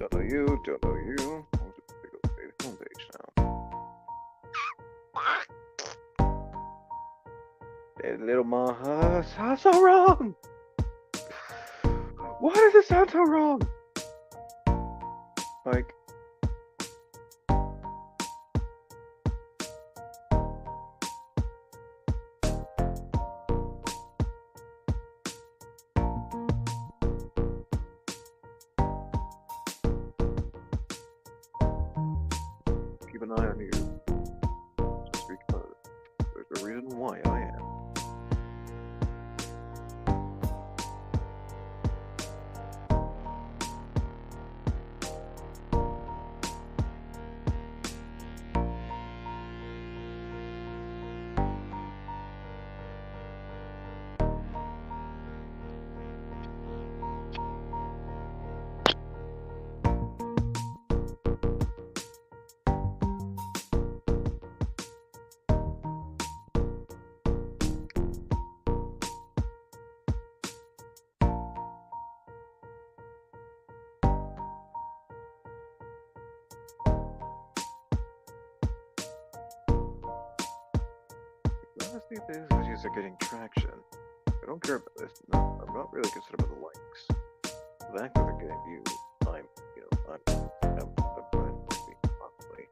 Don't know you, don't know you. I'll just pick up the homepage now. Hey, little Maha, sounds so wrong! Why does it sound so wrong? Like, keep an eye on you. Just because there's a reason why I am. Honestly, these videos are getting traction. I don't care about this. No, I'm not really concerned about the likes. The fact that they're getting views, I'm trying to speak honestly.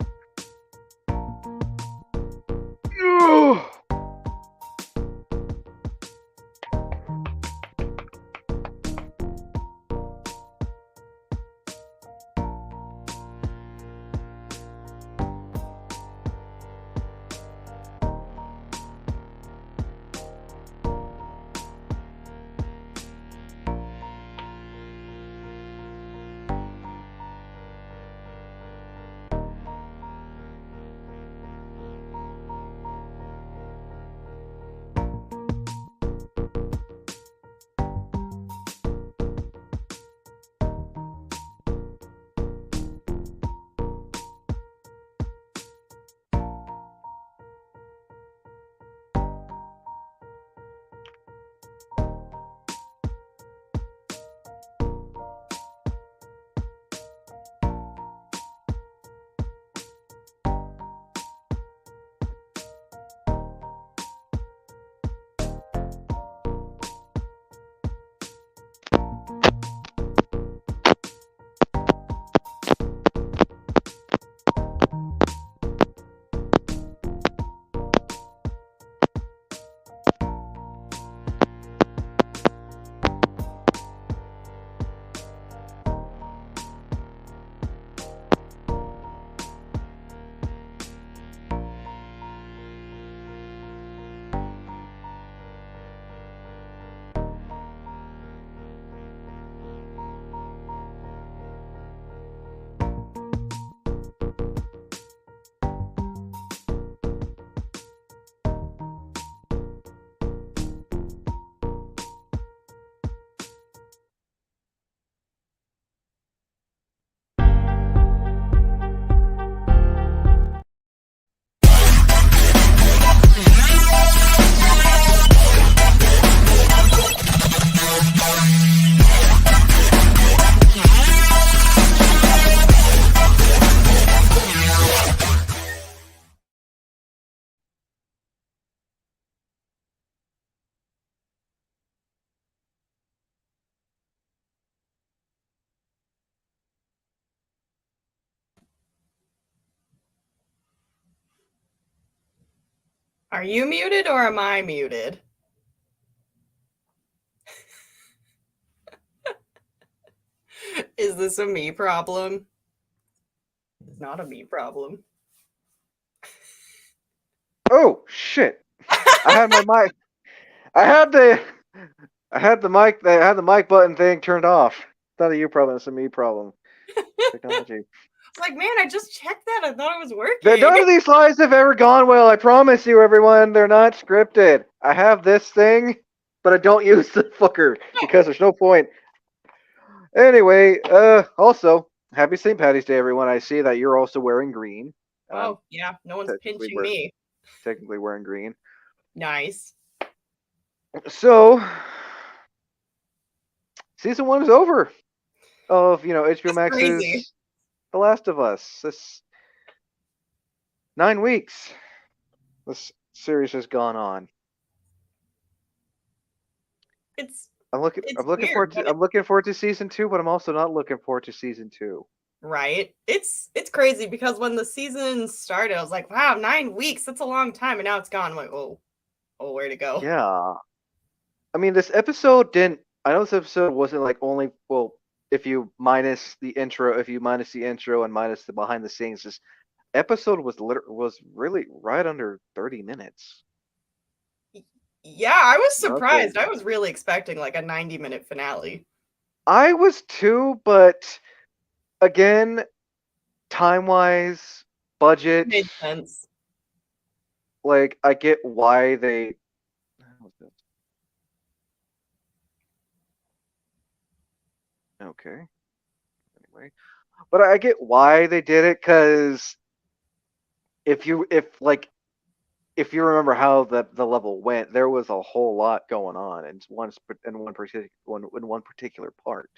Are you muted or am I muted? Is this a me problem? It's not a me problem. Oh shit! I had my mic. I had the. I had the mic. I had the mic button thing turned off. It's not a you problem. It's a me problem. Technology. It's like, man, I just checked that. I thought it was working. None of these lives have ever gone well. I promise you, everyone. They're not scripted. I have this thing, but I don't use the fucker because there's no point. Anyway, also, happy St. Patty's Day, everyone. I see that you're also wearing green, and I'm Oh, yeah, no one's technically pinching wear me. technically wearing green. Nice. So, season one is over of HBO That's crazy. Max's The Last of Us. This 9 weeks. This series has gone on. It's I'm looking. it's I'm looking weird, forward but to. I'm looking forward to season two, but I'm also not looking forward to season two. right. It's crazy because when the season started, I was like, wow, 9 weeks, that's a long time. And now it's gone. I'm like, oh, where'd it go? Yeah. I mean, this episode didn't. I know this episode wasn't like only. Well, if you minus the intro, and minus the behind the scenes, this episode was really right under 30 minutes. Yeah, I was Nothing. surprised. I was really expecting like a 90-minute finale. I was too, but again, time wise, budget, Made sense. like I get why they. Okay. Anyway, but I get why they did it because if you remember how the level went, there was a whole lot going on in one particular part.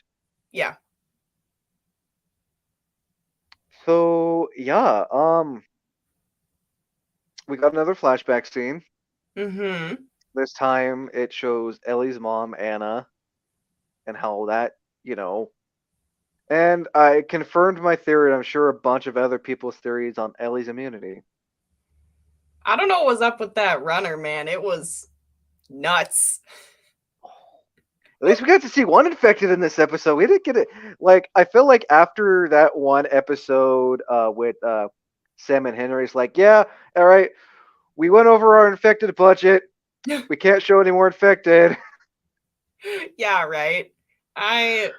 Yeah. So yeah, we got another flashback scene. Mm-hmm. This time it shows Ellie's mom, Anna, and how that, you know, and I confirmed my theory, and I'm sure a bunch of other people's theories on Ellie's immunity. I don't know what was up with that runner, man. It was nuts. At least we got to see one infected in this episode. We didn't get it. Like, I feel like after that one episode with Sam and Henry, it's like, yeah, all right, we went over our infected budget. We can't show any more infected. Yeah, right. I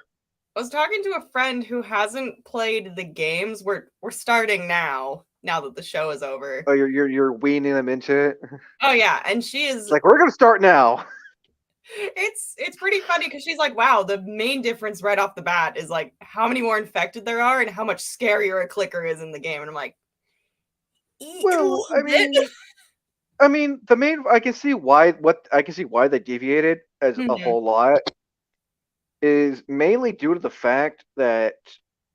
was talking to a friend who hasn't played the games. We're starting now that the show is over. Oh, you're weaning them into it. Oh yeah, and she It's is like we're gonna start now. it's pretty funny because she's like, wow, the main difference right off the bat is like how many more infected there are and how much scarier a clicker is in the game. And I'm like, a Well, little bit. I mean, the main I can see why they deviated as a Mhm. whole lot is mainly due to the fact that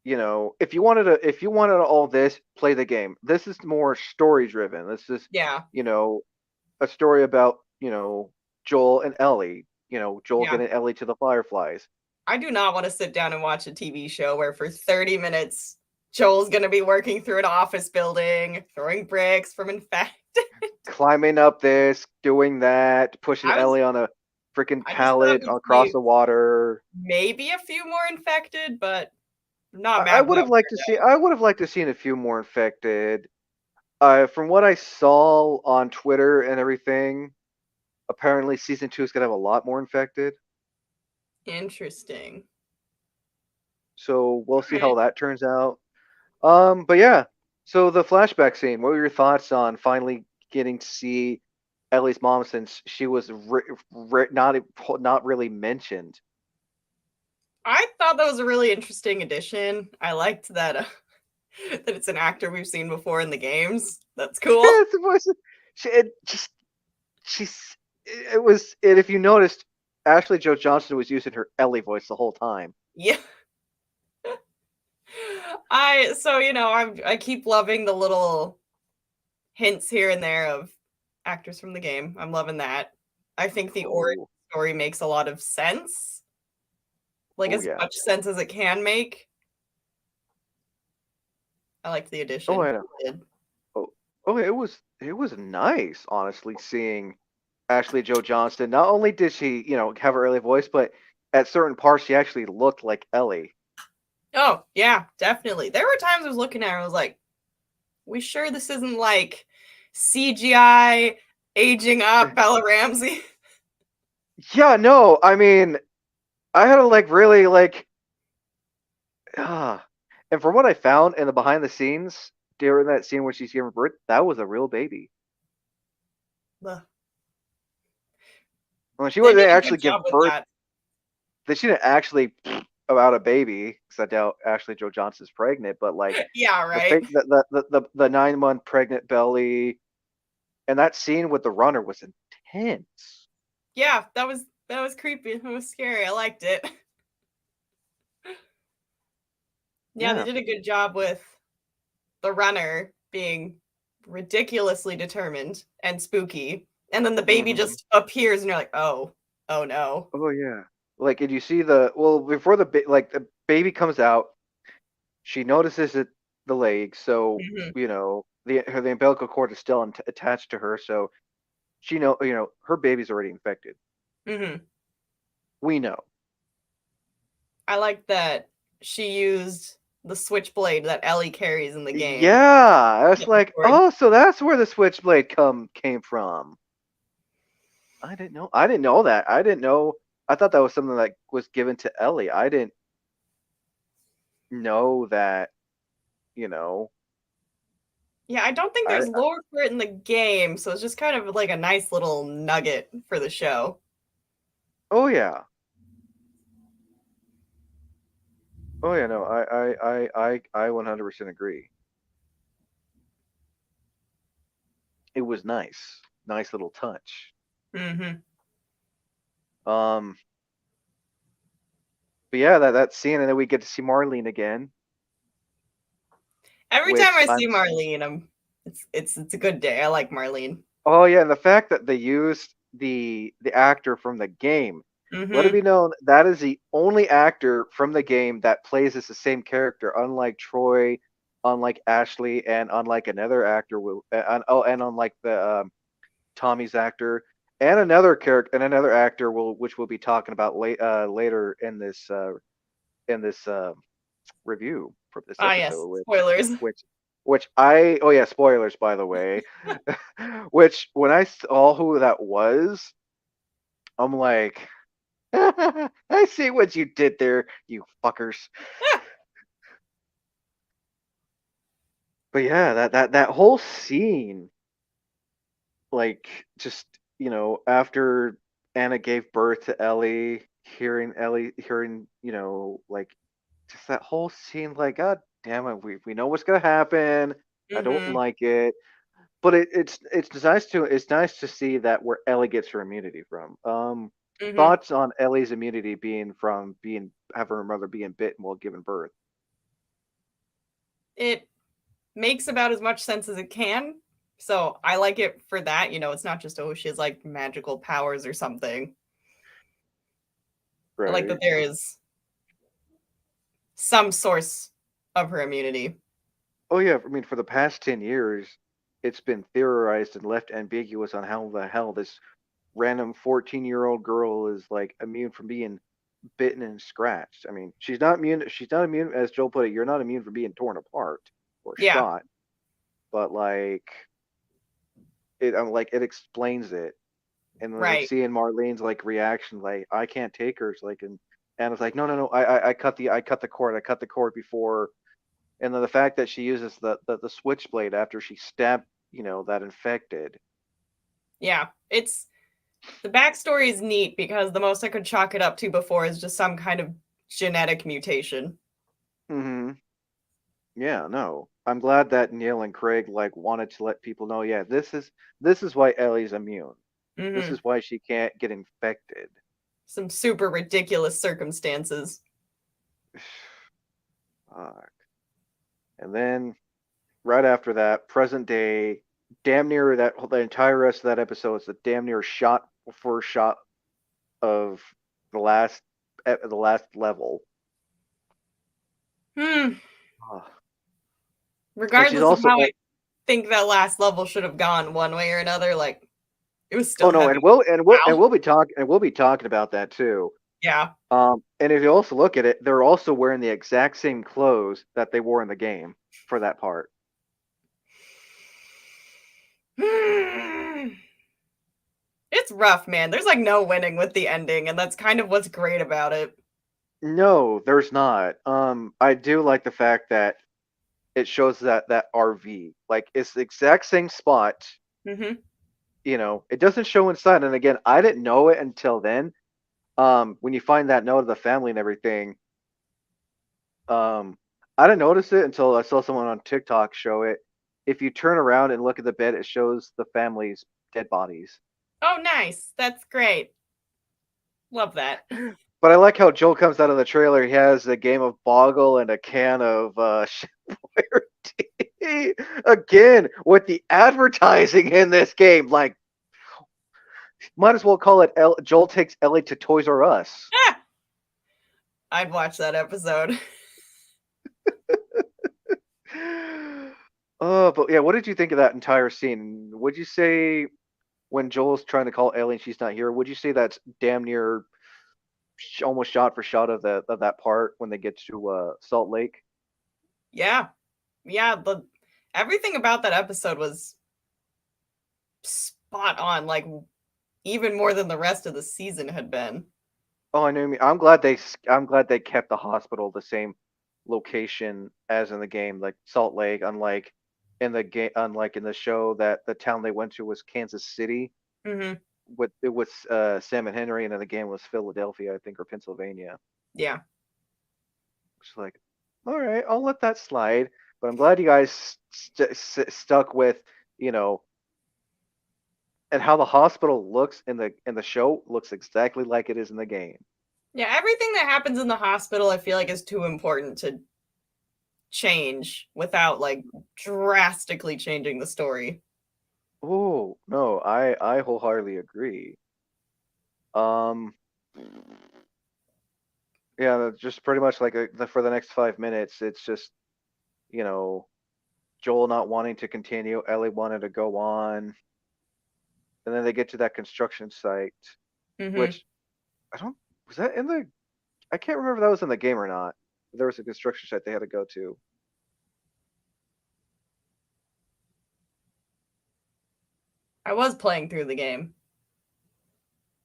if you wanted all this, play the game. This is more story driven. This is Yeah, you know a story about Joel and Ellie. Joel yeah. getting Ellie to the Fireflies. I do not want to sit down and watch a TV show where for 30 minutes Joel's going to be working through an office building, throwing bricks from infect. Climbing up this, doing that, pushing I was Ellie on a freaking I just thought pallet we'd across see the water. maybe a few more infected, but I'm not I mad with would that have liked to see. I would have liked to seen a few more infected. From what I saw on Twitter and everything, apparently season two is gonna have a lot more infected. Interesting. So we'll All see right. how that turns out. But yeah. So the flashback scene. What were your thoughts on finally getting to see Ellie's mom since she was not really mentioned? I thought that was a really interesting addition. I liked that that it's an actor we've seen before in the games. That's cool. Yeah, it's the voice. It just she's it was it. If you noticed, Ashley Joe Johnson was using her Ellie voice the whole time. Yeah. I keep loving the little hints here and there of actors from the game. I'm loving that. I think the origin Oh, story makes a lot of sense. Like oh as yeah. much sense as it can make. I liked the Oh, addition. I know. Did. Oh, Oh, it was nice, honestly, seeing Ashley Joe Johnston. Not only did she, have her early voice, but at certain parts she actually looked like Ellie. Oh, yeah, definitely. There were times I was looking at her, I was like, we sure this isn't like CGI aging up Bella Ramsey? Yeah, no, I mean, I had to like really like, ah. And from what I found in the behind the scenes during that scene where she's giving birth, that was a real baby. Well, she They wouldn't did a good actually job give with birth. that. She didn't actually about a baby, because I doubt Ashley Joe Johnson's pregnant. But like Yeah, the right. fake, the 9 month pregnant belly, and that scene with the runner was intense. Yeah, that was creepy. It was scary. I liked it. Yeah, they Yeah. did a good job with the runner being ridiculously determined and spooky. And then the baby Hmm. just appears and you're like, "Oh, oh no." Oh yeah. Like, did you see before the baby comes out, she notices it the leg, so Mhm. the umbilical cord is still attached to her, so her baby's already infected. Mhm. We know. I like that she used the switchblade that Ellie carries in the game. Yeah, I was Get the like, cord. oh, so that's where the switchblade came from. I didn't know. I didn't know that. I didn't know. I thought that was something that was given to Ellie. I didn't know that. You know. Yeah, I don't think I there's lore for it in the game, so it's just kind of like a nice little nugget for the show. oh yeah. Oh yeah. No. I 100% agree. It was nice. Nice little touch. Mhm. Um. But yeah, that scene, and then we get to see Marlene again, Every time which I I'm see Marlene, it's a good day. I like Marlene. Oh yeah, and the fact that they used the actor from the game. Let it Mhm. be known that is the only actor from the game that plays as the same character, unlike Troy, unlike Ashley, and unlike another actor will, and unlike the Tommy's actor, and another actor which we'll be talking about later in this review for this Ah, yes. episode, Spoilers. which I oh yeah, spoilers by the way, which when I saw who that was, I'm like, I see what you did there, you fuckers. But yeah, that whole scene, like, just after Anna gave birth to Ellie hearing, like, just that whole scene, like, God damn it, we know what's gonna happen. I don't Mhm. like it. But it's nice to see that where Ellie gets her immunity from. Mhm. Thoughts on Ellie's immunity being from being having her mother being bitten while giving birth. It makes about as much sense as it can. So I like it for that. It's not just, oh, she has like magical powers or something. I like that Right. there is some source of her immunity. Oh yeah, I mean for the past 10 years, it's been theorized and left ambiguous on how the hell this random 14-year-old girl is like immune from being bitten and scratched. I mean, she's not immune. She's not immune, as Joel put it. You're not immune from being torn apart or Yeah, shot, but like I'm like it explains it. And then like right. seeing Marlene's like reaction, like I can't take her. It's like and it's like no, no, no. I cut the cord before. And then the fact that she uses the switchblade after she stabbed that infected. Yeah. The backstory is neat because the most I could chalk it up to before is just some kind of genetic mutation. Hmm. Yeah, no. I'm glad that Neil and Craig like wanted to let people know. Yeah, this is why Ellie's immune. This Hmm. is why she can't get infected. Some super ridiculous circumstances. Fuck. And then right after that, present day, damn near the entire rest of that episode is a damn near shot for shot of the last level. Hmm. Oh. And she's Regardless of also how I think that last level should have gone one way or another. Like it was Oh still no, heavy. and Wow. we'll be talking about that too. Yeah. And if you also look at it, they're also wearing the exact same clothes that they wore in the game for that part. It's rough, man. There's like no winning with the ending, and that's kind of what's great about it. No, there's not. I do like the fact that it shows that RV, like it's the exact same spot. Hmm. It doesn't show inside. And again, I didn't know it until then. When you find that note of the family and everything, um, I didn't notice it until I saw someone on TikTok show it. If you turn around and look at the bed, it shows the family's dead bodies. Oh, nice. That's great. Love that. But I like how Joel comes out of the trailer. He has a game of Boggle and a can of Fire tea. Again, with the advertising in this game, like might as well call it Joel takes Ellie to Toys R Us. Ah, I'd watch that episode. Oh, but yeah, what did you think of that entire scene? Would you say when Joel's trying to call Ellie and she's not here, would you say that's damn near almost shot for shot of that part when they get to Salt Lake? Yeah. Yeah. Everything about that episode was spot on, like even more than the rest of the season had been. Oh, I know. I'm glad they kept the hospital the same location as in the game, like Salt Lake. Unlike in the show, that the town they went to was Kansas City. Hmm. With it was Sam and Henry, and in the game was Philadelphia, I think, or Pennsylvania. Yeah. It's like, all right, I'll let that slide. But I'm glad you guys stuck with, you know, and how the hospital looks in the show looks exactly like it is in the game. Yeah. Everything that happens in the hospital, I feel like, is too important to change without like drastically changing the story. Oh no, I wholeheartedly agree. Um, yeah, just pretty much like for the next 5 minutes, it's just you know Joel not wanting to continue, Ellie wanted to go on, and then they get to that construction site, Hmm. which I don't was that in the I can't remember if that was in the game or not. There was a construction site they had to go to. I was playing through the game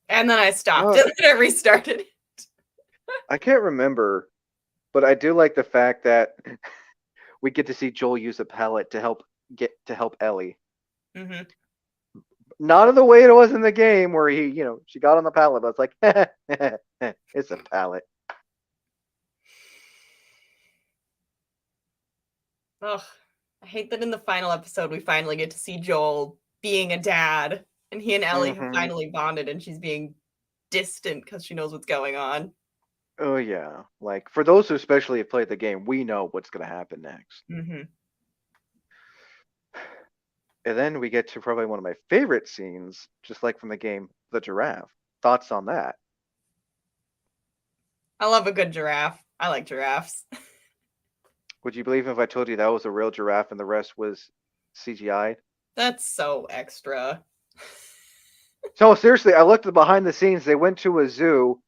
and then I stopped Uh, and then I restarted. I can't remember, but I do like the fact that we get to see Joel use a pallet to help Ellie. Hmm. Not in the way it was in the game where she got on the pallet, but it's like, it's a pallet. Ugh, I hate that in the final episode we finally get to see Joel being a dad, and he and Ellie have Hmm. finally bonded, and she's being distant because she knows what's going on. Oh yeah, like for those who especially have played the game, we know what's gonna happen next. Hmm. And then we get to probably one of my favorite scenes, just like from the game, the giraffe. Thoughts on that? I love a good giraffe. I like giraffes. Would you believe if I told you that was a real giraffe and the rest was CGI? That's so extra. So seriously, I looked at the behind the scenes. They went to a zoo,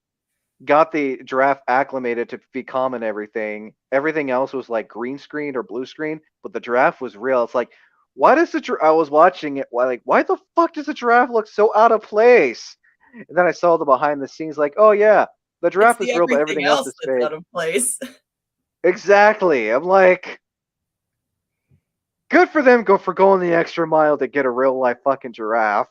got the giraffe acclimated to be calm and everything. Everything else was like green screen or blue screen, but the giraffe was real. It's like, why does I was watching it. Why the fuck does the giraffe look so out of place? And then I saw the behind the scenes, like, oh yeah, the It's giraffe the is real, but everything everything else else is that's fake. out of place. Exactly. I'm like, good for them for going the extra mile to get a real life fucking giraffe.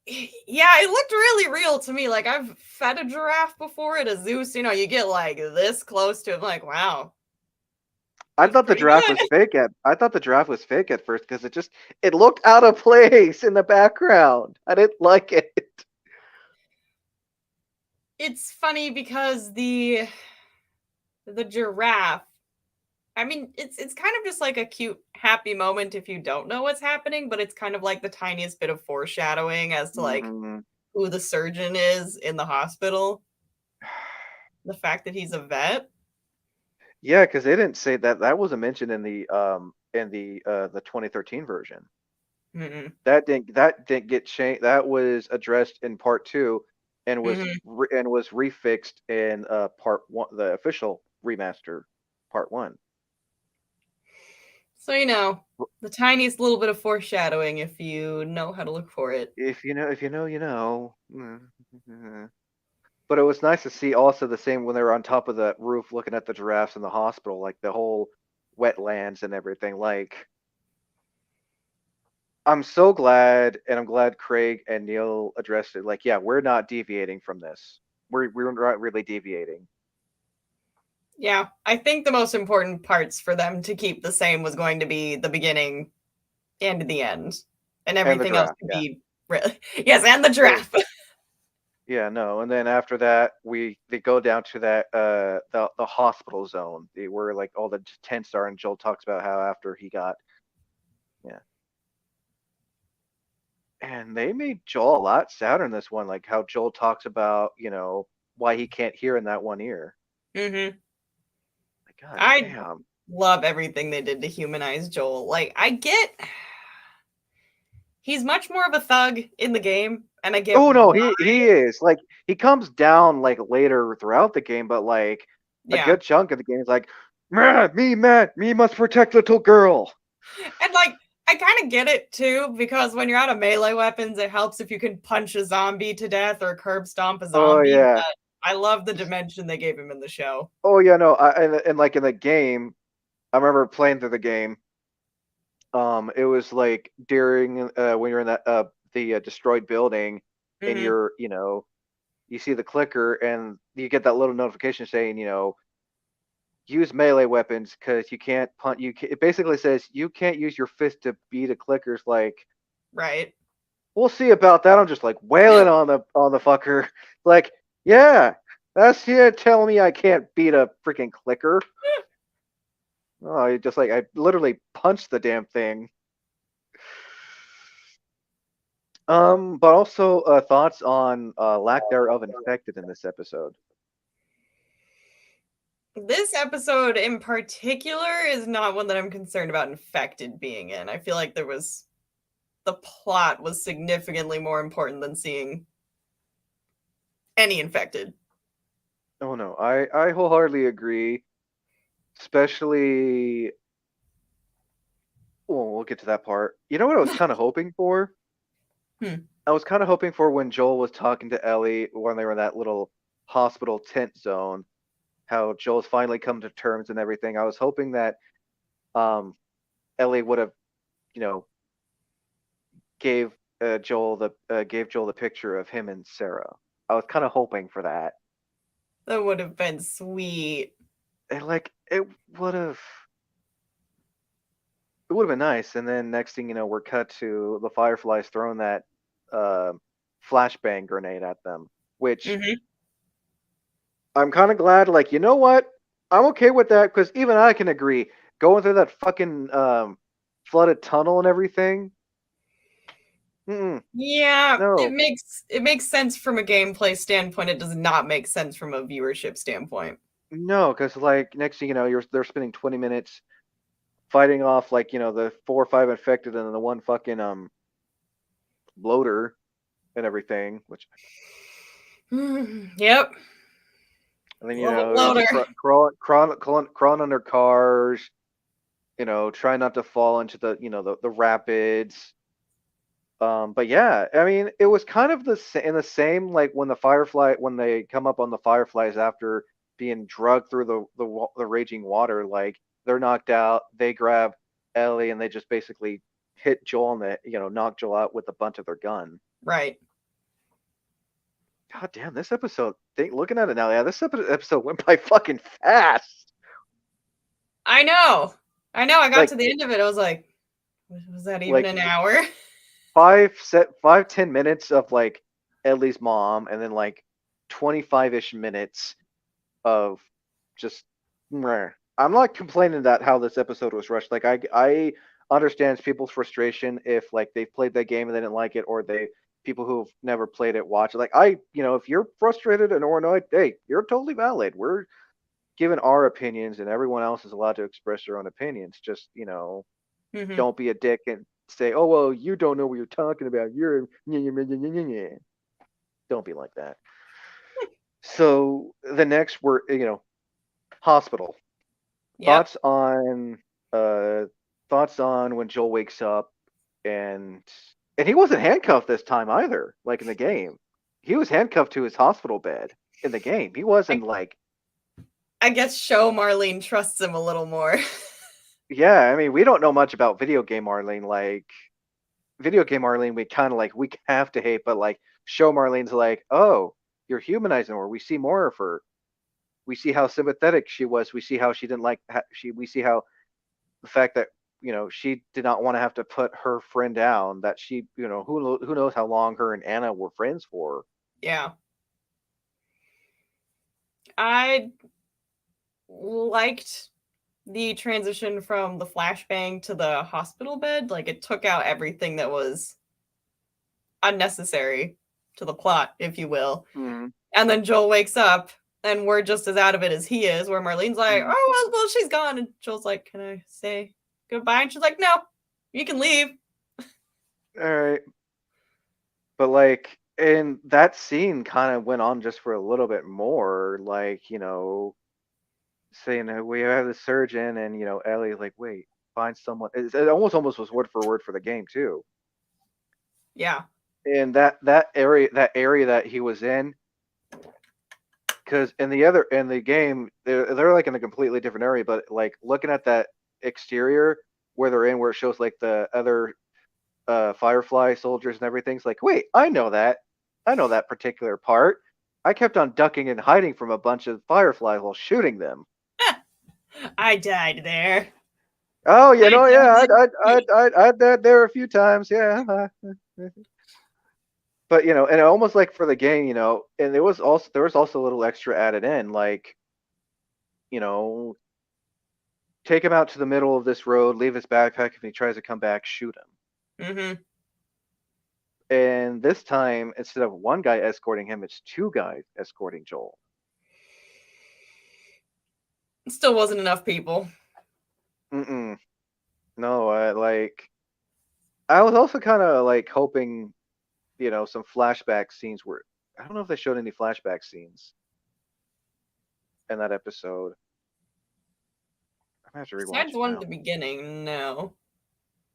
Yeah, it looked really real to me. Like I've fed a giraffe before at a zoo, so you get like this close to it. I'm like, wow, that's pretty good. I thought the giraffe was fake at first because it looked out of place in the background. I didn't like it. It's funny because the giraffe, I mean, it's kind of just like a cute, happy moment if you don't know what's happening, but it's kind of like the tiniest bit of foreshadowing as to like Hmm. who the surgeon is in the hospital. The fact that he's a vet. Yeah, because they didn't say that. That wasn't mentioned in the 2013 version. Mm-mm. That didn't get changed. That was addressed in part two, and Hmm. was refixed in part one, the official remaster, part one. So the tiniest little bit of foreshadowing if you know how to look for it. If you know, you know. But it was nice to see also the same when they were on top of the roof looking at the giraffes in the hospital, like the whole wetlands and everything. Like, I'm so glad, and I'm glad Craig and Neil addressed it. Like, yeah, we're not deviating from this. We're not really deviating. Yeah, I think the most important parts for them to keep the same was going to be the beginning and the end, and And the everything else giraffe, could yeah. be really yes, and the Oh, giraffe. yeah, no. And then after that, they go down to that the hospital zone, where like all the tents are, and Joel talks about how after he got, yeah. And they made Joel a lot sadder in this one, like how Joel talks about, why he can't hear in that one ear. Hmm. Like, God I damn. love everything they did to humanize Joel. Like, I get he's much more of a thug in the game, and I get Oh no, why. he is. Like, he comes down like later throughout the game, but like a Yeah, good chunk of the game is like, man, me must protect little girl. and like I kind of get it too because when you're out of melee weapons, it helps if you can punch a zombie to death or curb stomp a Oh zombie. yeah. But I love the dimension they gave him in the show. Oh yeah, no. And like in the game, I remember playing through the game. It was like during when you're in the destroyed building, and Hmm. you see the clicker, and you get that little notification saying, use melee weapons because you can't punch. It basically says you can't use your fist to beat a clicker's like. Right. We'll see about that. I'm just like wailing on the fucker. Like, yeah, that's you telling me I can't beat a freaking clicker. Oh, I just like I literally punched the damn thing. But also thoughts on lack thereof infected in this episode. This episode in particular is not one that I'm concerned about infected being in. I feel like the plot was significantly more important than seeing any infected. Oh no, I wholeheartedly agree. Especially, well, we'll get to that part. You know what I was kind of hoping for? Hmm. I was kind of hoping for when Joel was talking to Ellie when they were in that little hospital tent zone, how Joel's finally come to terms and everything. I was hoping that um, Ellie would have, you know, gave gave Joel the picture of him and Sarah. I was kind of hoping for that, That would have been sweet. and like it would have been nice. And then next thing you know, we're cut to the Fireflies throwing that uh, flashbang grenade at them, which Hmm. I'm kind of glad. Like, you know what? I'm okay with that because even I can agree. Going through that fucking flooded tunnel and everything. Mm-mm, Yeah, no, it makes sense from a gameplay standpoint. It does not make sense from a viewership standpoint. no, because like next thing you know, they're spending 20 minutes fighting off like the 4 or 5 infected and then the one fucking bloater and everything. Which Yep. and then Love a you see bloater. crawling under cars. Trying not to fall into the rapids. But yeah, I mean, it was kind of in the same like when they come up on the fireflies after being drugged through the raging water, like they're knocked out, they grab Ellie and they just basically hit Joel and knock Joel out with the butt of their gun. Right. God damn, this episode. Looking at it now, yeah, this episode went by fucking fast. I know. I know. I got Like to the end of it. I was like, was that even like an hour? 5 10 minutes of like Ellie's mom, and then like 25-ish minutes of just meh. I'm not complaining that how this episode was rushed. Like I understand people's frustration if like they've played that game and they didn't like it, or they people who've never played it watch it. Like if you're frustrated and or annoyed, hey, you're totally valid. given our opinions, and everyone else is allowed to express their own opinions. Just Hmm. don't be a dick and say, "Oh well, you don't know what you're talking about. You're don't be like that." So the next were hospital. Yep. Thoughts on uh thoughts on when Joel wakes up and he wasn't handcuffed this time either, like in the game. He was handcuffed to his hospital bed in the game. He wasn't I, like I guess show Marlene trusts him a little more. yeah, I mean, we don't know much about video game Arlene. Like video game Arlene, we kind of like we have to hate, but like show Marlene's like, oh, you're humanizing her. We see more of her. We see how sympathetic she was. We see how she didn't like she. We see how the fact that she did not want to have to put her friend down. That she who knows how long her and Anna were friends for. Yeah. I liked the transition from the flashbang to the hospital bed. Like it took out everything that was unnecessary to the plot, if you will. Mm-hmm. And then Joel wakes up and we're just as out of it as he is, where Marlene's like, Mm-hmm. oh, well, she's gone. And Joel's like, can I say goodbye? And she's like, no, you can leave. All right, but like, and that scene kind of went on just for a little bit more. Like saying we have the surgeon, and Ellie's like, wait, find someone. It almost was word for the game too. Yeah. And that area that he was in, because in the game they're like in a completely different area, but like looking at that exterior where they're in, where it shows like the other Firefly soldiers and everything's like, wait, I know that particular part. I kept on ducking and hiding from a bunch of Fireflies while shooting them. I died there. Oh, I yeah, died I'd that there a few times, yeah. But and almost like for the game, and there was also a little extra added in, like you know, take him out to the middle of this road, leave his backpack. If he tries to come back, shoot him. Mm-hmm. And this time, instead of one guy escorting him, it's two guys escorting Joel. Still wasn't enough people. Mm-mm. No, I was also kind of like hoping, some flashback scenes were. I don't know if they showed any flashback scenes in that episode. I'm gonna have to rewatch Besides it one at now. the beginning, no.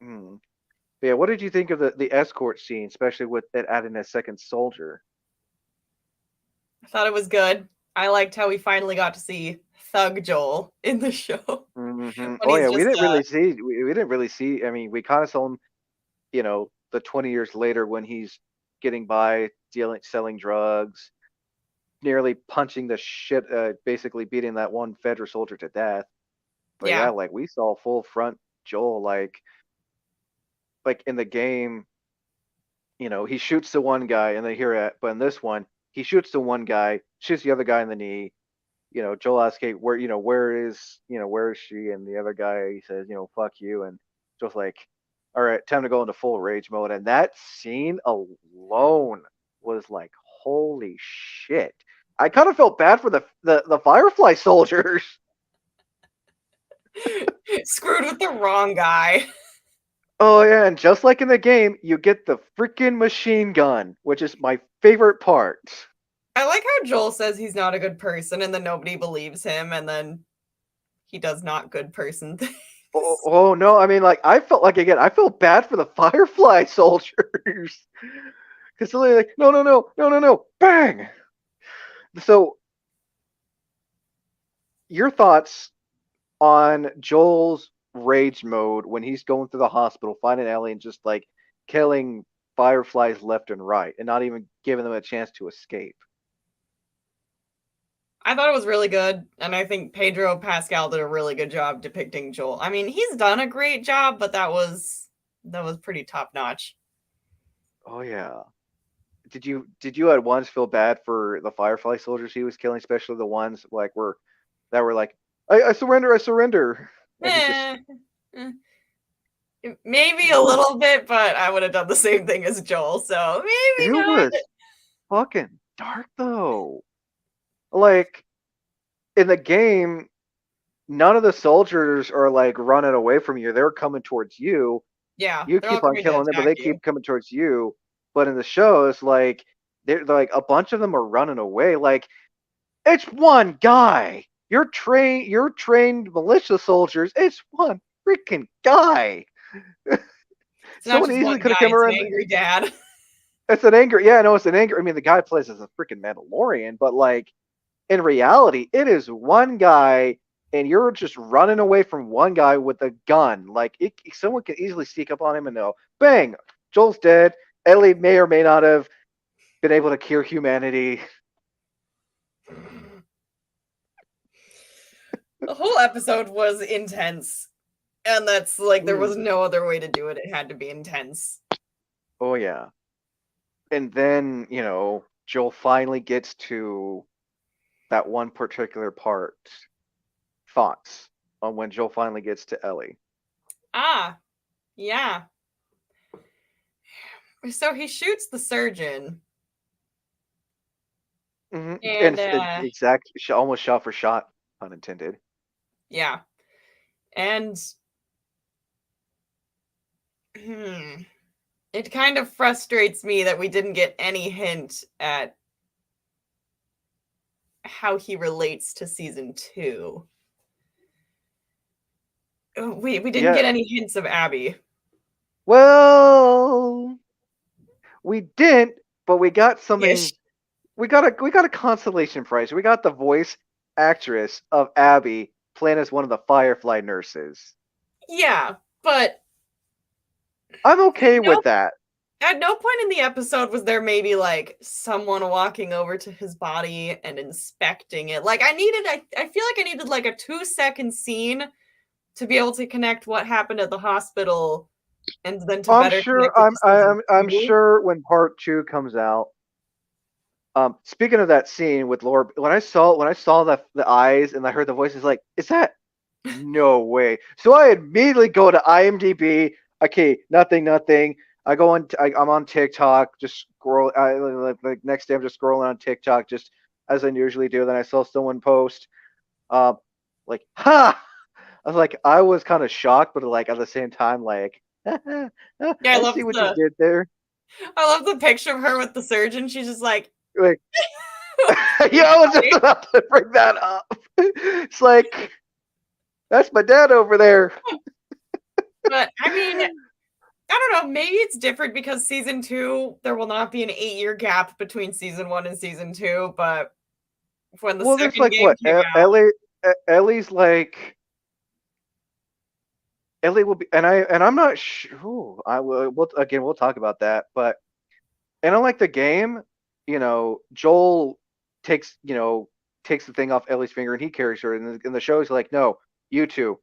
Hmm. But yeah, what did you think of the escort scene, especially with it adding a second soldier? I thought it was good. I liked how we finally got to see Thug Joel in the show Hmm. when Oh he's yeah, we just didn't really see. We didn't really see. I mean, we kind of saw him, the 20 years later when he's getting by, dealing, selling drugs, nearly punching the shit, basically beating that one Federal soldier to death. But yeah, yeah, like we saw full front Joel, like in the game, he shoots the one guy, and they hear it. But in this one, he shoots the one guy, shoots the other guy in the knee. Joel asks, "Hey, where is she?" And the other guy he says, "Fuck you." And Joel's like, "All right, time to go into full rage mode." And that scene alone was like, holy shit. I kind of felt bad for the Firefly soldiers. screwed with the wrong guy. Oh yeah, and just like in the game, you get the freaking machine gun, which is my favorite part. I like how Joel says he's not a good person and then nobody believes him and then he does not good person things. Oh no, I mean, like I felt like, again, I felt bad for the Firefly soldiers because they're like, no, no, no, no, no, no, bang. So your thoughts on Joel's rage mode when he's going through the hospital, finding Ellie, and just like killing Fireflies left and right, and not even giving them a chance to escape? I thought it was really good, and I think Pedro Pascal did a really good job depicting Joel. I mean, he's done a great job, but that was pretty top notch. Oh yeah. Did you at once feel bad for the Firefly soldiers he was killing, especially the ones that were like, I surrender, I surrender, and he just Eh, eh, maybe a little bit, but I would have done the same thing as Joel, so maybe it not. was fucking dark though. Like in the game, none of the soldiers are like running away from you. They're coming towards you. Yeah, You they're all keep on coming to killing them, but attack they you. keep coming towards you. But in the shows, like they're like a bunch of them are running away. Like it's one guy. You're trained militia soldiers. It's one freaking guy. It's not Someone just easily one could have guy, come it's an around. angry dad. It's an anger. Yeah, I know it's an anger. I mean, the guy plays as a freaking Mandalorian, but like in reality, it is one guy, and you're just running away from one guy with a gun. Like someone can easily sneak up on him and know, bang, Joel's dead. Ellie may or may not have been able to cure humanity. The whole episode was intense. And that's like, there was Mm. no other way to do it. It had to be intense. Oh yeah. And then Joel finally gets to that one particular part. Thoughts on when Joel finally gets to Ellie? Ah, yeah. So he shoots the surgeon. And And exact, almost shot for shot, pun intended. yeah. And hmm, it kind of frustrates me that we didn't get any hint at how he relates to season 2. Oh, we didn't Yeah. get any hints of Abby. Well, we didn't, but we got Ish. something. We got a consolation prize. We got the voice actress of Abby playing as one of the Firefly nurses. Yeah, but I'm okay no, with that. at no point in the episode was there maybe like someone walking over to his body and inspecting it. Like I feel like I needed like a 2-second scene to be able to connect what happened at the hospital and then to I'm better sure. connect it to season I'm 2. sure when part two comes out. Speaking of that scene with Laura, when I saw the eyes and I heard the voices, like, is that no way? So I immediately go to IMDb. Okay, nothing. I go on. I'm on TikTok. Just scroll. Like next day, I'm just scrolling on TikTok, just as I usually do. Then I saw someone post, uh, like, ha! I was kind of shocked, but like at the same time, like, Yeah, I see what you did there. I love the picture of her with the surgeon. She's just like Like, straight yeah, I was just face. about to bring that up. It's like that's my dad over there. But I mean, I don't know. Maybe it's different because season 2 there will not be an 8-year gap between season 1 and season 2. But when the Well, there's second like game what came out, Ellie's like Ellie will be, and I'm not sure. I will. We'll talk about that. But and unlike the game, Joel takes takes the thing off Ellie's finger and he carries her. In the show, he's like, no, you two,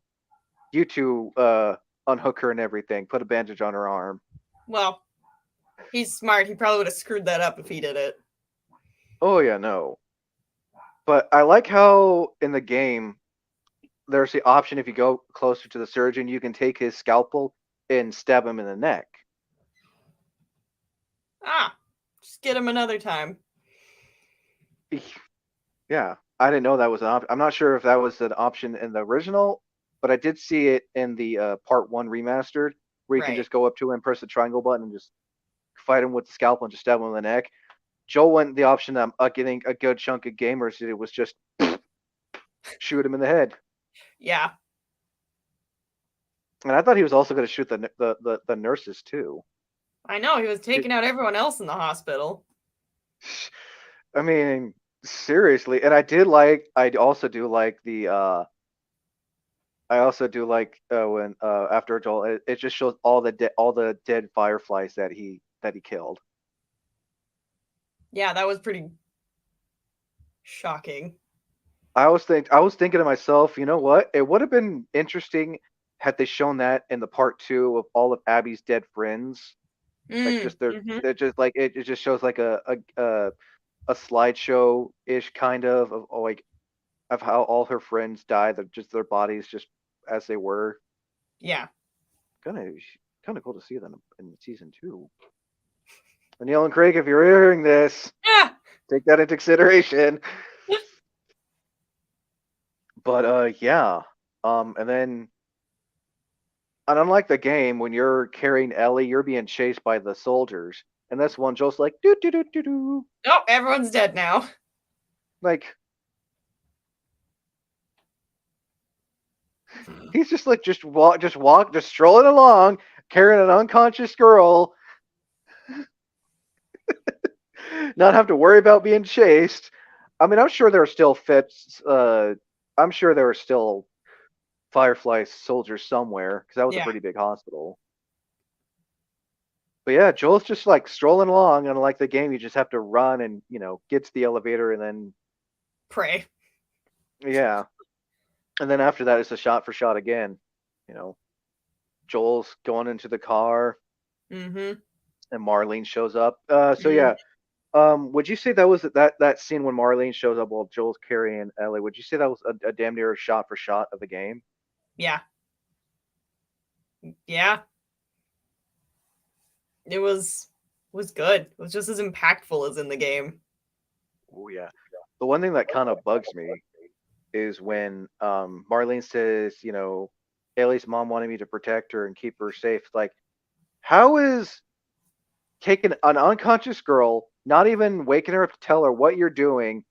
unhook her and everything. Put a bandage on her arm. well, he's smart. He probably would have screwed that up if he did it. Oh yeah, no. But I like how in the game there's the option if you go closer to the surgeon, you can take his scalpel and stab him in the neck. Ah, just get him another time. Yeah, I didn't know that was an option. I'm not sure if that was an option in the original, but I did see it in the part one remastered, where you can Right. just go up to him, press the triangle button, and just fight him with the scalpel and just stab him in the neck. Joel went the option that I'm getting a good chunk of gamers did. It was just shoot him in the head, Yeah. and I thought he was also going to shoot the nurses too. I know. He was taking out everyone else in the hospital. I mean, seriously, and I also do like when after Joel, it just shows all the dead fireflies that he killed. Yeah, that was pretty shocking. I was thinking to myself, you know what? It would have been interesting had they shown that in the part two of all of Abby's dead friends, like Mm, just their, hmm. it just like it just shows like a slideshow ish kind of like of how all her friends died, just their bodies just as they were. Yeah. Kind of kind of cool to see them in season two. And Neil and Craig, if you're hearing this, Yeah. take that into consideration. But yeah. And then, and unlike the game, when you're carrying Ellie, you're being chased by the soldiers, and this one Joel's like doo doo doo doo doo, Oh, everyone's dead now. like he's just like just strolling along, carrying an unconscious girl, not have to worry about being chased. I mean, I'm sure there are still fits. I'm sure there are still Firefly soldiers somewhere because that was a Yeah, pretty big hospital. But yeah, Joel's just like strolling along, and like the game, you just have to run and get to the elevator, and then pray. yeah, and then after that, it's a shot for shot again. You know, Joel's going into the car, Mm-hmm. and Marlene shows up. So Mm, yeah, would you say that was that scene when Marlene shows up while Joel's carrying Ellie? Would you say that was a damn near shot for shot of the game? yeah, yeah. It was good. It was just as impactful as in the game. Oh yeah. The one thing that kind of bugs me is when Marlene says, Ellie's mom wanted me to protect her and keep her safe. Like, how is taking an unconscious girl, not even waking her up to tell her what you're doing,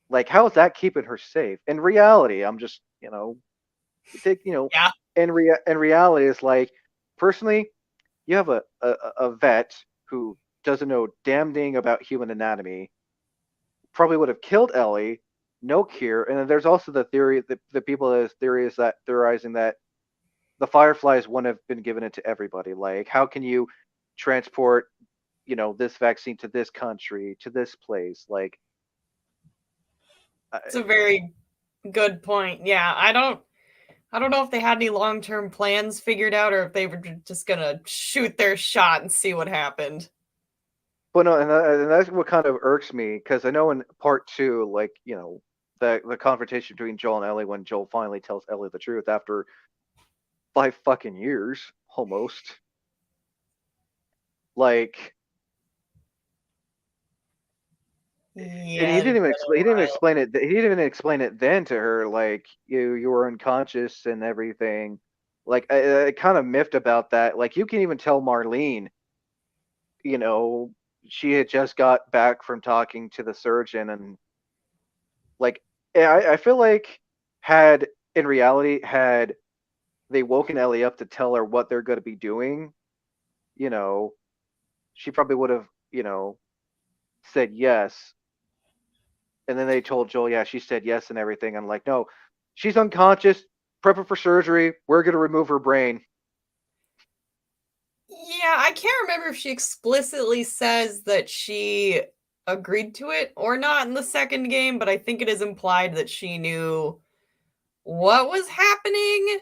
like, how is that keeping her safe? In reality, I'm just, take, Yeah. in reality, it's like, personally, you have a vet who doesn't know damn thing about human anatomy, probably would have killed Ellie, no cure. And then there's also the theory that the people that is theorizing that the Fireflies wouldn't have been given it to everybody. Like, how can you transport, this vaccine to this country, to this place? Like, It's a very good point. Yeah, I don't know if they had any long-term plans figured out or if they were just gonna shoot their shot and see what happened. but no, and that's what kind of irks me because I know in part two, like, the confrontation between Joel and Ellie when Joel finally tells Ellie the truth after 5 fucking years almost. Like, and Yeah, it's been a he didn't even while. explain it. He didn't even explain it then to her. Like, you were unconscious and everything. Like, I kind of miffed about that. Like, you can even tell Marlene, you know, she had just got back from talking to the surgeon, and like, I feel like had in reality had they woken Ellie up to tell her what they're going to be doing, you know, she probably would have, said yes. And then they told Joel, yeah, she said yes and everything. I'm like, no, she's unconscious, prepping for surgery. We're going to remove her brain. Yeah, I can't remember if she explicitly says that she agreed to it or not in the second game, but I think it is implied that she knew what was happening.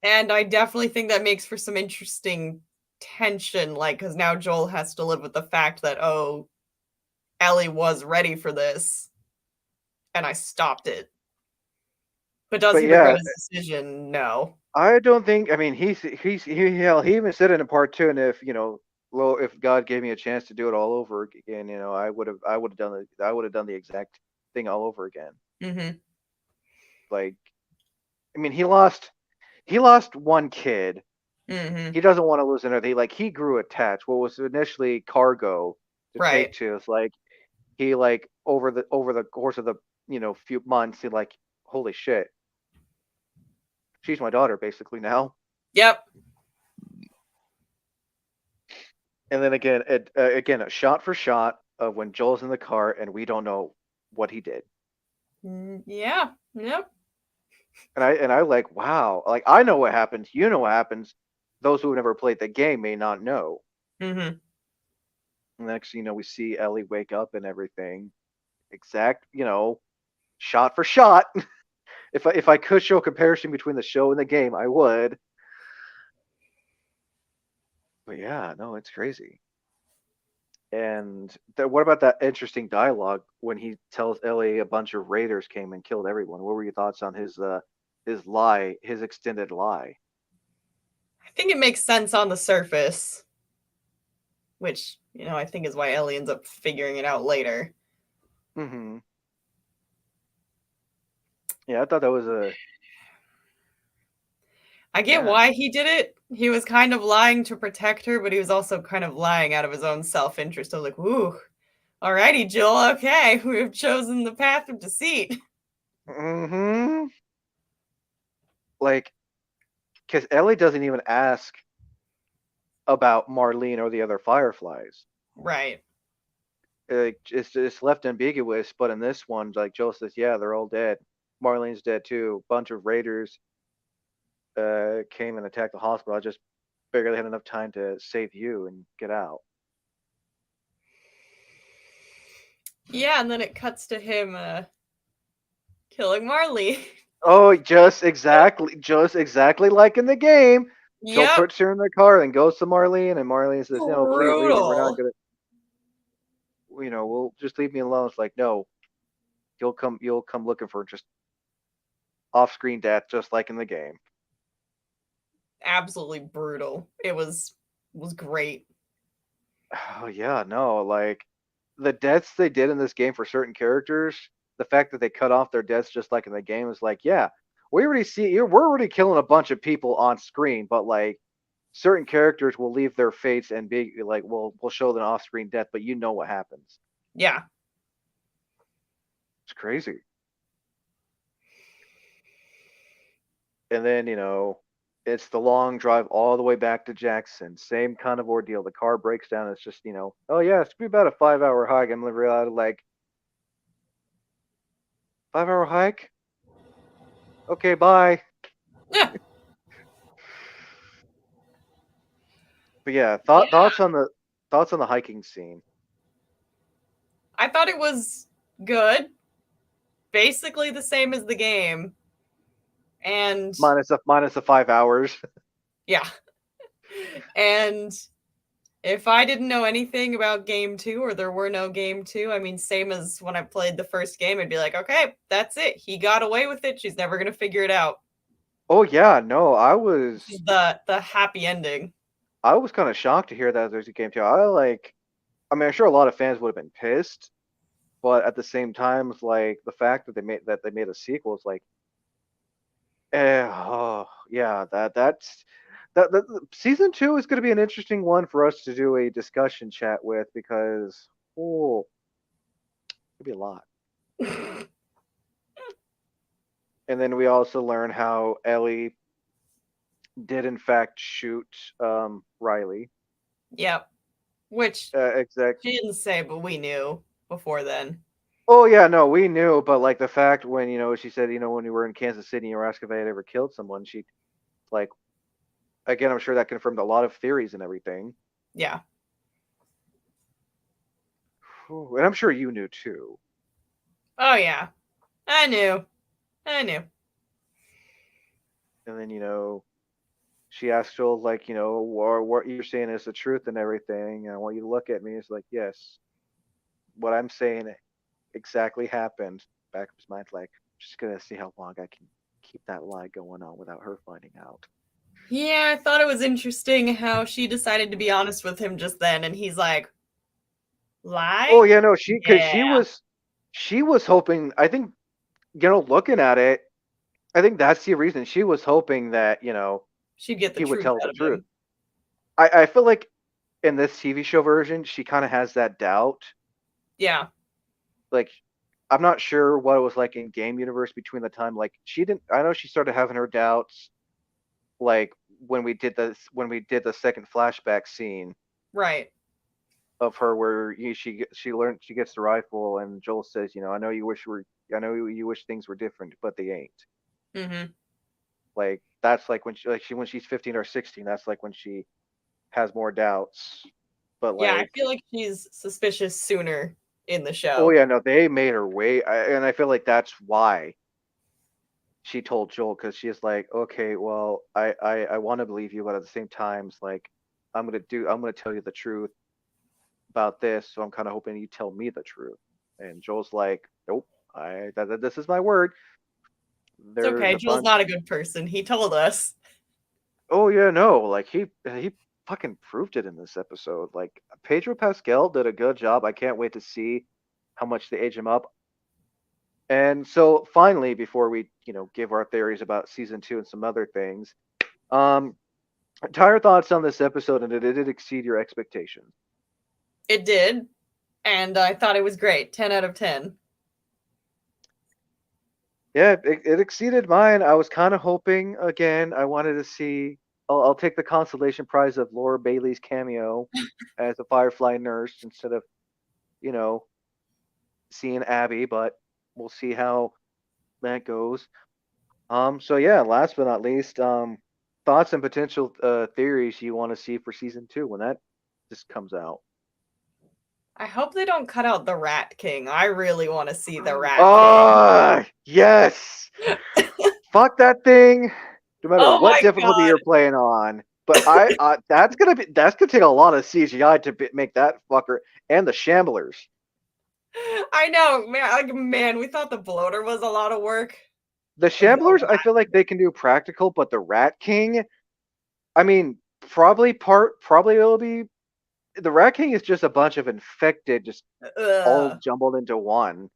And I definitely think that makes for some interesting tension, like, because now Joel has to live with the fact that, oh, Ellie was ready for this and I stopped it. But does But he regret yeah, his decision? No. I don't think. I mean, hell, he even said it in part two. And if well, if God gave me a chance to do it all over again, I would have done the exact thing all over again. Mm-hmm. Like, I mean, he lost one kid. Mm-hmm. He doesn't want to lose another. He grew attached. What was initially cargo to take Right. to is like he like over the course of the few months he like, holy shit, she's my daughter basically now. Yep. And then again, again, a shot for shot of when Joel's in the car and we don't know what he did. Yeah. Yep. And I like, wow, like I know what happens, what happens. Those who have never played the game may not know. Mm-hmm. And next, we see Ellie wake up and everything. Exact, shot for shot. If I could show a comparison between the show and the game, I would. But yeah, no, it's crazy. And what about that interesting dialogue when he tells Ellie a bunch of raiders came and killed everyone? What were your thoughts on his lie, his extended lie? I think it makes sense on the surface, which, I think is why Ellie ends up figuring it out later. Hmm. Yeah, I thought that was a I get yeah. why he did it. He was kind of lying to protect her, but he was also kind of lying out of his own self-interest. I was like, "Ooh, alrighty, Joel. Okay, we've chosen the path of deceit." Hmm. Like, because Ellie doesn't even ask about Marlene or the other Fireflies. Right. It's left ambiguous, but in this one, like Joel says, yeah, they're all dead. Marlene's dead too. Bunch of raiders came and attacked the hospital. I just barely had enough time to save you and get out. Yeah, and then it cuts to him killing Marley. Oh, just exactly like in the game. Joel Yep. puts her in the car, then goes to Marlene, and Marlene says, "No, please leave me. We're not Brutal. gonna, we'll just leave me alone." It's like, no, you'll come looking for just off-screen death, just like in the game. Absolutely brutal. It was great. Oh yeah, no, like the deaths they did in this game for certain characters, the fact that they cut off their deaths just like in the game is like, yeah, we're already killing a bunch of people on screen, but like certain characters will leave their fates and be like, we'll show them off-screen death, but you know what happens. Yeah. It's crazy. And then it's the long drive all the way back to Jackson. Same kind of ordeal. The car breaks down. It's just oh yeah, it's gonna be about a 5 hour hike. I'm really like 5 hour hike. Okay, bye. Yeah. But yeah, Yeah. thoughts on the hiking scene. I thought it was good. Basically the same as the game. And Minus the 5 hours. yeah. And if I didn't know anything about game two or there were no game two, I mean, same as when I played the first game, I'd be like, okay, that's it. He got away with it. She's never going to figure it out. Oh yeah, no, This is the happy ending. I was kind of shocked to hear that there's a game too. I mean, I'm sure a lot of fans would have been pissed, but at the same time, it's like the fact that they made a sequel is like, oh yeah, that season two is going to be an interesting one for us to do a discussion chat with because oh, it'll be a lot. And then we also learn how Ellie did in fact shoot Riley. Yep. Which Exact. she didn't say, but we knew before then. Oh yeah, no, we knew, but like the fact when she said when we were in Kansas City, you were asking if I had ever killed someone. She like again, I'm sure that confirmed a lot of theories and everything. Yeah. And I'm sure you knew too. Oh, yeah. I knew. I knew. And then she asked Joel like what you're saying is the truth and everything. And I want you to look at me. It's like yes, what I'm saying exactly happened. Back of his mind, like just gonna see how long I can keep that lie going on without her finding out. Yeah, I thought it was interesting how she decided to be honest with him just then, and he's like, Oh lie? yeah, no, because Yeah. she was hoping. I think looking at it, I think that's the reason she was hoping that She'd get the he would truth tell out the of truth. him. I feel like in this TV show version, she kind of has that doubt. Yeah. Like, I'm not sure what it was like in game universe between the time. Like, she didn't. I know she started having her doubts. Like when we did the second flashback scene Right. of her where she gets the rifle and Joel says, I know you wish things were different, but they ain't. Mm-hmm. Like that's like when she's 15 or 16. That's like when she has more doubts. But Yeah, I like, feel like she's suspicious sooner in the oh show. yeah, no, they made her wait, and I feel like that's why she told Joel because she's like, okay, well, I want to believe you, but at the same time, it's like I'm gonna tell you the truth about this, so I'm kind of hoping you tell me the truth. And Joel's like, nope, this is my word. It's There's okay. a Joel's bunch. not a good person. He told us. Oh yeah, no, like he fucking proved it in this episode. Like Pedro Pascal did a good job. I can't wait to see how much they age him up. And so finally, before we give our theories about season two and some other things, um, entire thoughts on this episode, and did it exceed your expectations? It did, and I thought it was great. 10 out of 10. Yeah, it exceeded mine. I was kind of hoping again. I wanted to see. I'll take the consolation prize of Laura Bailey's cameo as a Firefly nurse instead of you know seeing Abby, but we'll see how that goes. So yeah, last but not least, thoughts and potential theories you want to see for season two when that just comes out. I hope they don't cut out the Rat King. I really want to see the Rat King. Ah, yes. Fuck that thing. No matter Oh what my difficulty god. you're playing on. But that's gonna take a lot of CGI to make that fucker and the Shamblers. I know, man. Like, man, we thought the bloater was a lot of work. The The Shamblers, I feel like they can do practical, but the Rat King, I mean, probably it'll be the Rat King is just a bunch of infected, just all Ugh. jumbled into one.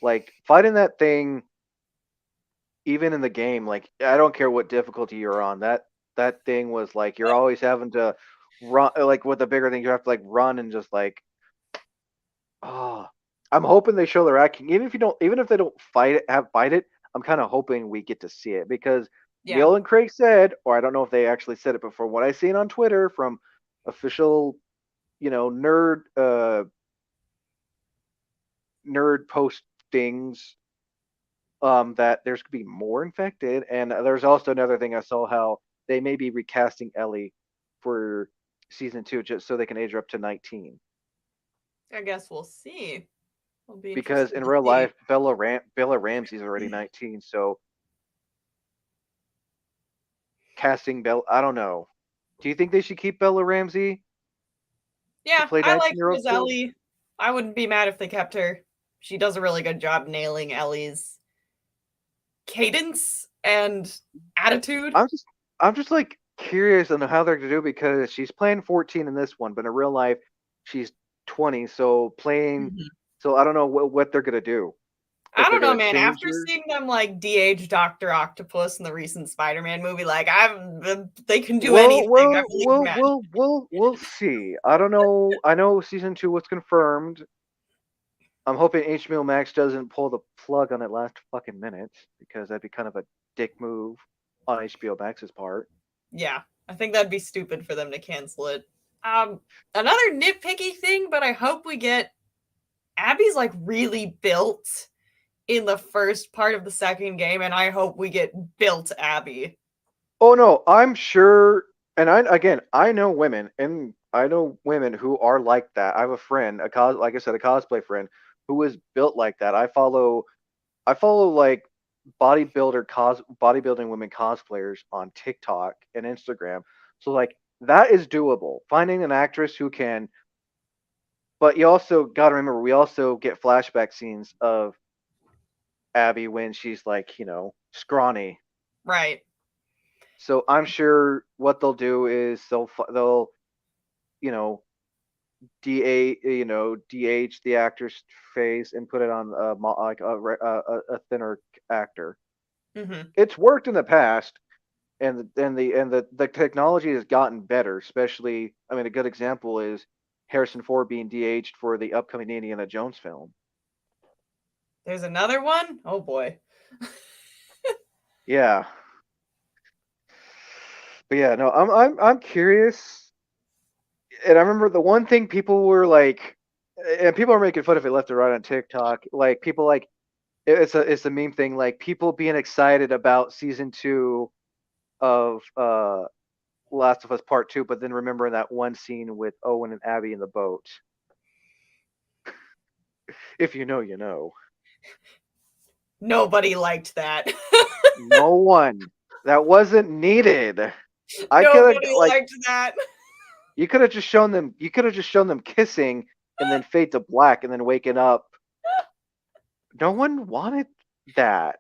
Like fighting that thing, even in the game, like I don't care what difficulty you're on, that thing was like you're always having to run. Like with the bigger thing, you have to like run and just like oh. I'm hoping they show the Rat King, even if they don't fight it. I'm kind of hoping we get to see it because Yeah. Neil and Craig said, or I don't know if they actually said it before. What I seen on Twitter from official, nerd postings, that there's gonna be more infected, and there's also another thing I saw how they may be recasting Ellie for season two just so they can age her up to 19 I guess we'll see. It'll be because interesting in to real see. life Bella Ramsey's already 19, so casting Bella, I don't know. Do you think they should keep Bella Ramsey to Yeah, play I like 19-year-old her as still? Ellie. I wouldn't be mad if they kept her. She does a really good job nailing Ellie's cadence and attitude. I'm just I'm just like curious on how they're gonna do because she's playing 14 in this one, but in real life she's 20. So playing, Mhm. so I don't know what they're gonna do. If I they're don't know, gonna man. change After her, seeing them like DH Doctor Octopus in the recent Spider-Man movie, like they can do well, anything. I well, believe in we'll magic. we'll we'll we'll see. I don't know. I know season two was confirmed. I'm hoping HBO Max doesn't pull the plug on it last fucking minute because that'd be kind of a dick move on HBO Max's part. Yeah, I think that'd be stupid for them to cancel it. Um, Another nitpicky thing, but I hope we get Abby's like really built in the first part of the second game, and I hope we get built Abby. Oh no, I'm sure, and I know women, and I know women who are like that. I have a friend, like I said, a cosplay friend who is built like that. I follow like bodybuilding women cosplayers on TikTok and Instagram. So like that is doable. Finding an actress who can, but you also got to remember we also get flashback scenes of Abby when she's like scrawny. Right. So I'm sure what they'll do is they'll you know DH the actor's face and put it on like a thinner actor. Hmm. It's worked in the past, and the technology has gotten better. Especially, I mean, a good example is Harrison Ford being DH'd for the upcoming Indiana Jones film. There's another one. Oh boy. Yeah, but yeah, no, I'm curious, and I remember the one thing people were like, and people are making fun of it left and right on TikTok. Like people like it's a meme thing. Like people being excited about season two of Last of Us Part Two, but then remembering that one scene with Owen and Abby in the boat. If you know, you know. Nobody liked that. No one. That wasn't needed. I could have Nobody like liked that. you could have just shown them. You could have just shown them kissing and then fade to black and then waking up. No one wanted that.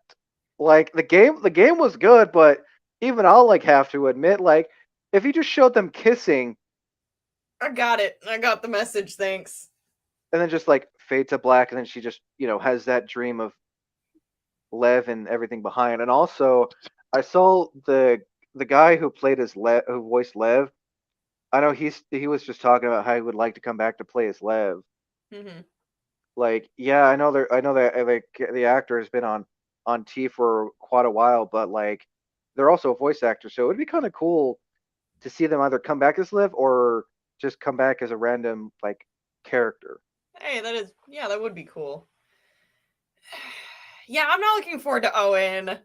Like the game was good, but even I'll like have to admit, like if you just showed them kissing I got it. I got the message. Thanks. and then just like fade to black and then she just has that dream of Lev and everything behind. And also, I saw the guy who played as Lev, who voiced Lev. I know he was just talking about how he would like to come back to play as Lev. Hmm. Like, yeah, I know that like the actor has been on T for quite a while, but like they're also a voice actor, so it'd be kind of cool to see them either come back as Liv or just come back as a random like character. Hey, that is, yeah, that would be cool. Yeah, I'm not looking forward to Owen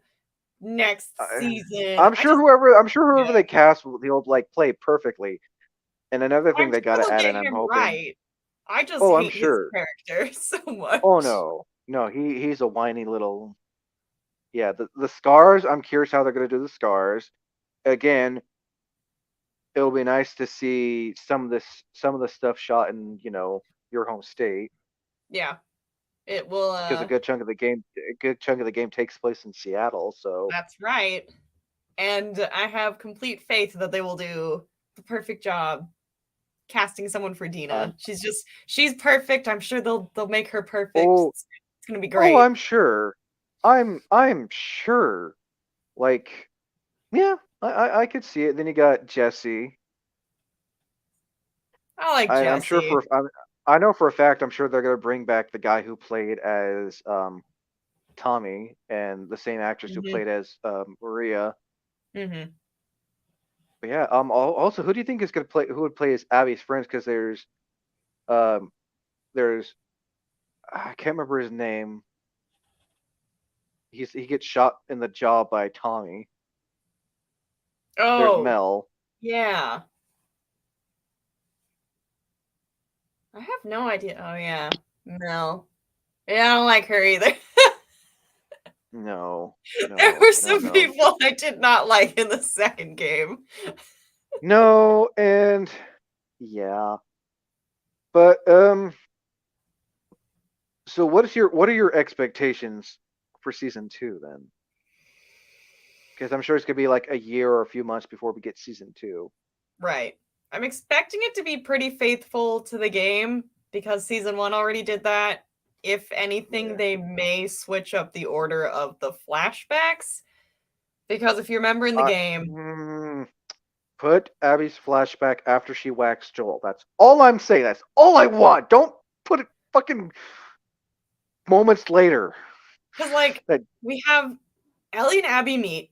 next I, season. I just, I'm sure yeah, whoever they cast will like play perfectly. And another thing I'm they got sure to they'll add get in, I'm him hoping. right. I just Oh, I'm hate his sure. character so Oh much. no, no, he's a whiny little. Yeah, the scars. I'm curious how they're gonna do the scars. Again, it'll be nice to see some of the stuff shot in your home state Yeah, it will. because a good chunk of the game takes place in Seattle. So That's right. And I have complete faith that they will do the perfect job casting someone for Dina. I'm She's perfect. I'm sure they'll make her perfect. oh It's gonna be oh great. I'm sure, I'm sure. Like yeah, I could see it. Then you got Jesse. I like I'm sure Jesse. I know for a fact I'm sure they're gonna bring back the guy who played as Tommy and the same actress who Hmm. played as Maria. Hmm. But yeah, also, who do you think is gonna play? Who would play as Abby's friends? Because um, there's, I can't remember his name. He gets shot in the jaw by Tommy. There's Oh, Mel. yeah. I have no idea. Oh yeah, Mel. Yeah, I don't like her either. No, There no, were no, some no, people I did not like in the second game. no, and yeah. But so what are your expectations for season two then? Because I'm sure it's gonna be like a year or a few months before we get season two. Right. I'm expecting it to be pretty faithful to the game because season one already did that. If anything, Yeah. they may switch up the order of the flashbacks. Because if you remember in the I, game, mm, Put Abby's flashback after she whacks Joel. That's all I'm saying. That's all I want. Don't put it fucking moments later. because like That we have Ellie and Abby meet,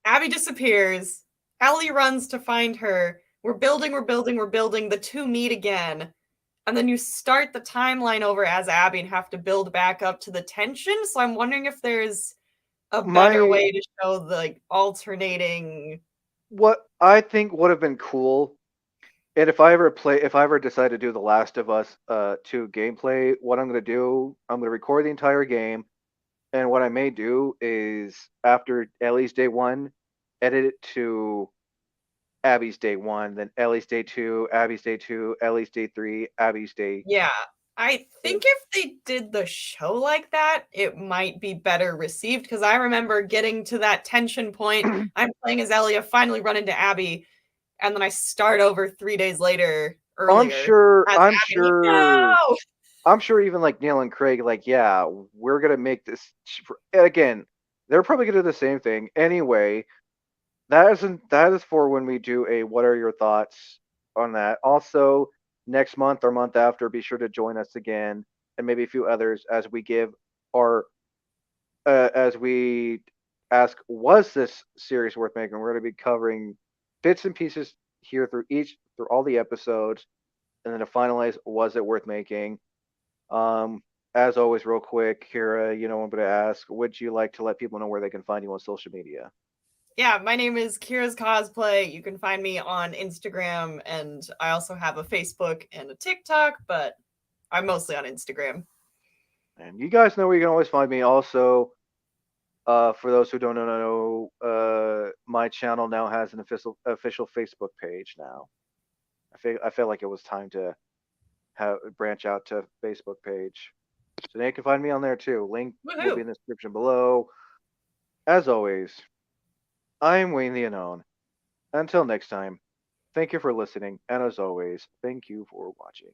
Abby disappears, Ellie runs to find her. We're building, we're building, we're building. The two meet again. And then you start the timeline over as Abby and have to build back up to the tension. So I'm wondering if there's a better my way to show the like alternating. what I think would have been cool, and if I ever decide to do the Last of Us 2 gameplay, what I'm gonna do, I'm gonna record the entire game, and what I may do is after Ellie's day one, edit it to Abby's day one, then Ellie's day two, Abby's day two, Ellie's day three, Abby's day. Yeah. I think if they did the show like that, it might be better received because I remember getting to that tension point. I'm playing as Ellie, I finally run into Abby, and then I start over 3 days later, earlier, as I'm Abby. I'm like, sure no! I'm sure even like Neil and Craig, like, yeah, we're gonna make this again. They're probably gonna do the same thing anyway. That is for when we do a what are your thoughts on that. Also, next month or month after, be sure to join us again, and maybe a few others as we give our as we ask, was this series worth making? We're gonna be covering bits and pieces here through all the episodes, and then to finalize, was it worth making? Um, as always, real quick, Kira, I'm going to ask, would you like to let people know where they can find you on social media? Yeah, my name is Kira's Cosplay. You can find me on Instagram, and I also have a Facebook and a TikTok, but I'm mostly on Instagram. And you guys know where you can always find me. Also, for those who don't know, my channel now has an official Facebook page now. I feel like it was time to have branch out to Facebook page. So now you can find me on there too. Link will be Woohoo! in the description below. As always, I'm Wayne the Unknown. Until next time, thank you for listening, and as always, thank you for watching.